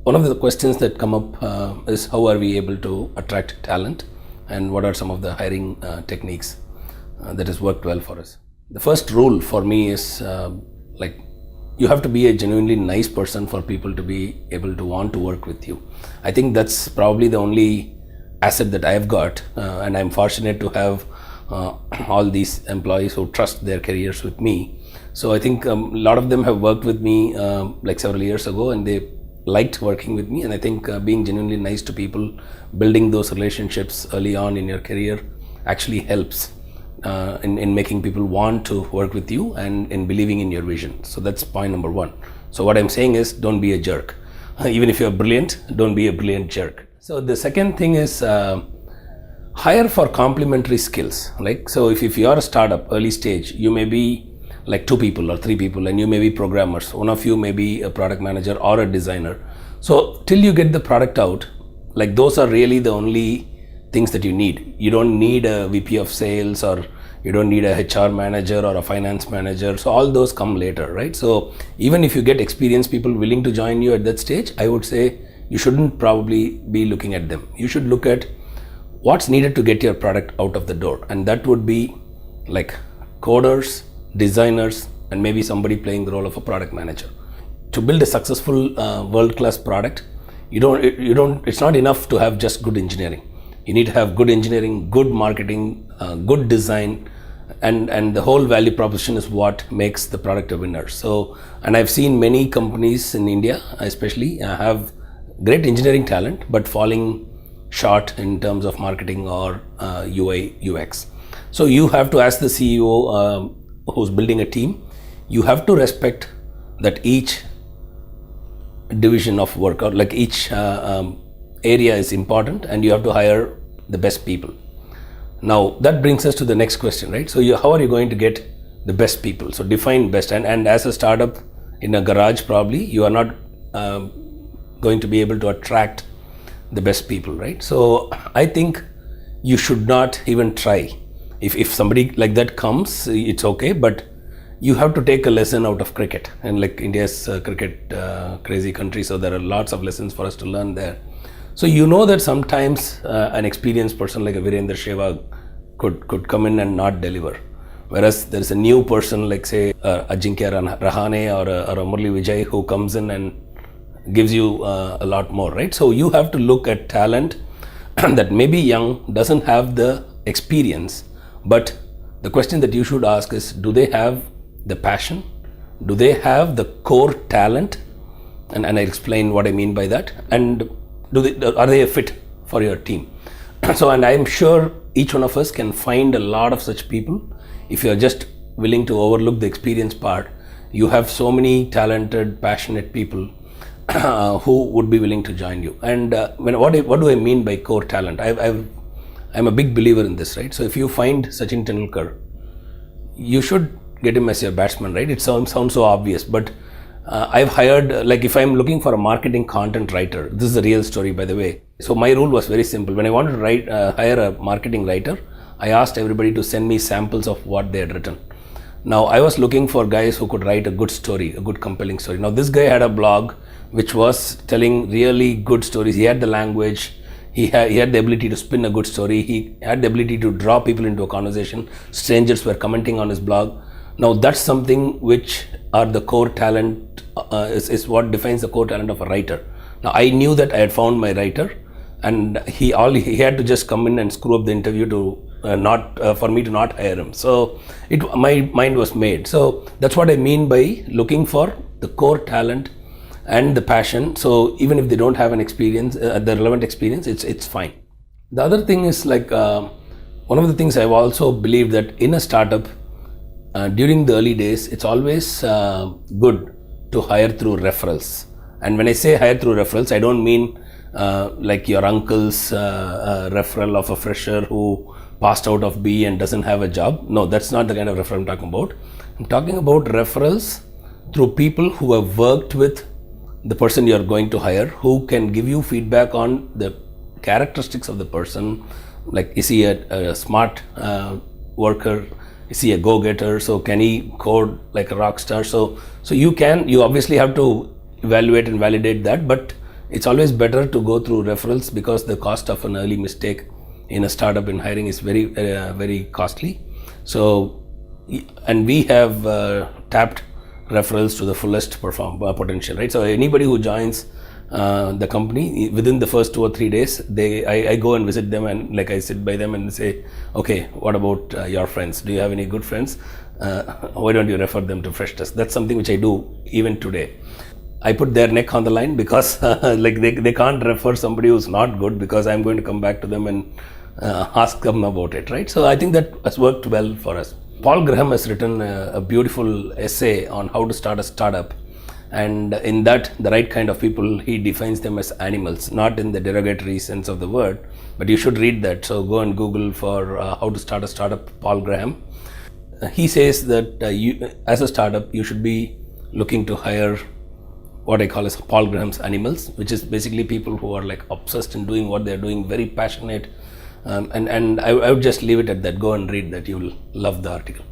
One of the questions that come up is how are we able to attract talent, and what are some of the hiring techniques that has worked well for us. The first rule for me is you have to be a genuinely nice person for people to be able to want to work with you. I think that's probably the only asset that I've got, and I'm fortunate to have all these employees who trust their careers with me. So I think a lot of them have worked with me several years ago, and they liked working with me. And I think being genuinely nice to people, building those relationships early on in your career actually helps in making people want to work with you and in believing in your vision. So that's point number one. So what I'm saying is, don't be a jerk. Even if you're brilliant, don't be a brilliant jerk. So the second thing is hire for complementary skills. So if you're a startup, early stage, you may be like 2 people or 3 people, and you may be programmers. One of you may be a product manager or a designer. So till you get the product out, those are really the only things that you need. You don't need a VP of sales, or you don't need a HR manager or a finance manager. So all those come later, right? So even if you get experienced people willing to join you at that stage, I would say you shouldn't probably be looking at them. You should look at what's needed to get your product out of the door. And that would be coders, designers, and maybe somebody playing the role of a product manager. To build a successful world-class product, it's not enough to have just good engineering. You need to have good engineering, good marketing, good design, and the whole value proposition is what makes the product a winner. So, and I've seen many companies in India especially have great engineering talent but falling short in terms of marketing or UI UX. So you have to ask the CEO who's building a team, you have to respect that each division of work, or each area is important, and you have to hire the best people. Now that brings us to the next question, right? So how are you going to get the best people? So define best, and as a startup in a garage, probably you are not going to be able to attract the best people, right? So I think you should not even try. If somebody like that comes, it's okay, but you have to take a lesson out of cricket. And India's cricket crazy country, so there are lots of lessons for us to learn there. So you know that sometimes an experienced person like a Virendra Sehwag could come in and not deliver. Whereas there is a new person say Ajinkya Rahane or a Murli Vijay who comes in and gives you a lot more, right? So you have to look at talent that may be young, doesn't have the experience, but the question that you should ask is, do they have the passion? Do they have the core talent? And I explain what I mean by that. And are they a fit for your team? So, and I'm sure each one of us can find a lot of such people. If you're just willing to overlook the experience part, you have so many talented, passionate people who would be willing to join you. And what do I mean by core talent? I'm a big believer in this, right? So if you find Sachin Tendulkar, you should get him as your batsman, right? It sounds so obvious, but I've hired, if I'm looking for a marketing content writer, this is a real story, by the way. So my rule was very simple. When I wanted to hire a marketing writer, I asked everybody to send me samples of what they had written. Now I was looking for guys who could write a good story, a good compelling story. Now this guy had a blog which was telling really good stories. He had the language, he had the ability to spin a good story, he had the ability to draw people into a conversation. Strangers were commenting on his blog. Now that's something which are the core talent, is what defines the core talent of a writer. Now I knew that I had found my writer, and he had to just come in and screw up the interview to for me to not hire him. So my mind was made. So that's what I mean by looking for the core talent and the passion. So even if they don't have an experience, the relevant experience, it's fine. The other thing is one of the things I've also believed that in a startup, during the early days, it's always good to hire through referrals. And when I say hire through referrals, I don't mean your uncle's referral of a fresher who passed out of B and doesn't have a job. No, that's not the kind of referral I'm talking about. I'm talking about referrals through people who have worked with the person you're going to hire, who can give you feedback on the characteristics of the person. Is he a smart worker? Is he a go-getter? So can he code like a rock star? So you obviously have to evaluate and validate that, but it's always better to go through referrals because the cost of an early mistake in a startup in hiring is very costly. So, and we have tapped referrals to the fullest potential, right? So anybody who joins the company, within the first 2 or 3 days, I go and visit them, and like I sit by them and say, okay, what about your friends? Do you have any good friends? Why don't you refer them to Freshdesk? That's something which I do even today. I put their neck on the line because like they can't refer somebody who's not good, because I'm going to come back to them and ask them about it, right? So I think that has worked well for us. Paul Graham has written a beautiful essay on how to start a startup, and in that, the right kind of people, he defines them as animals, not in the derogatory sense of the word, but you should read that. So go and Google for how to start a startup, Paul Graham. He says that you, as a startup, you should be looking to hire what I call as Paul Graham's animals, which is basically people who are like obsessed in doing what they're doing, very passionate. And I would just leave it at that. Go and read that. You will love the article.